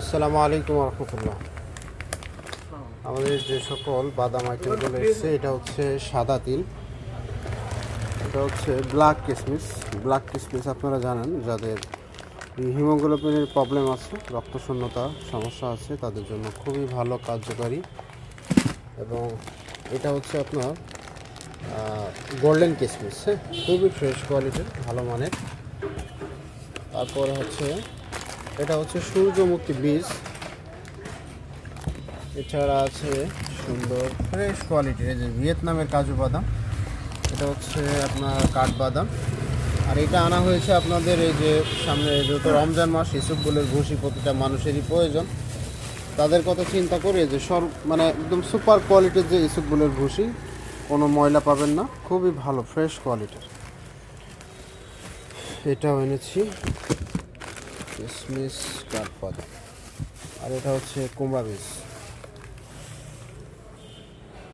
আসসালামু আলাইকুম রহমতুল্লাহ। আমাদের যে সকল বাদাম আইটেমগুলো এসছে, এটা হচ্ছে সাদা তিল, এটা হচ্ছে ব্ল্যাক কিসমিস। আপনারা জানেন যাদের হিমোগ্লোবিনের প্রবলেম আছে, রক্তশূন্যতা সমস্যা আছে, তাদের জন্য খুবই ভালো কার্যকারী। এবং এটা হচ্ছে আপনার গোল্ডেন কিসমিস, হ্যাঁ, খুবই ফ্রেশ কোয়ালিটির, ভালো মানের। তারপরে হচ্ছে এটা হচ্ছে সূর্যমুখী বীজ। এছাড়া আছে সুন্দর ফ্রেশ কোয়ালিটির এই যে ভিয়েতনামের কাজু বাদাম, এটা হচ্ছে আপনার কাঠবাদাম। আর এটা আনা হয়েছে আপনাদের এই যে সামনে যেহেতু রমজান মাস, ইসুফগুলের ভুসি প্রতিটা মানুষেরই প্রয়োজন। তাদের কথা চিন্তা করে যে মানে একদম সুপার কোয়ালিটির যে ইসুফগুলের ভুসি, কোনো ময়লা পাবেন না, খুবই ভালো ফ্রেশ কোয়ালিটির। এটাও এনেছি কিসমিস কাঠবাদাম। আর এটা হচ্ছে কুমড়া বীজ।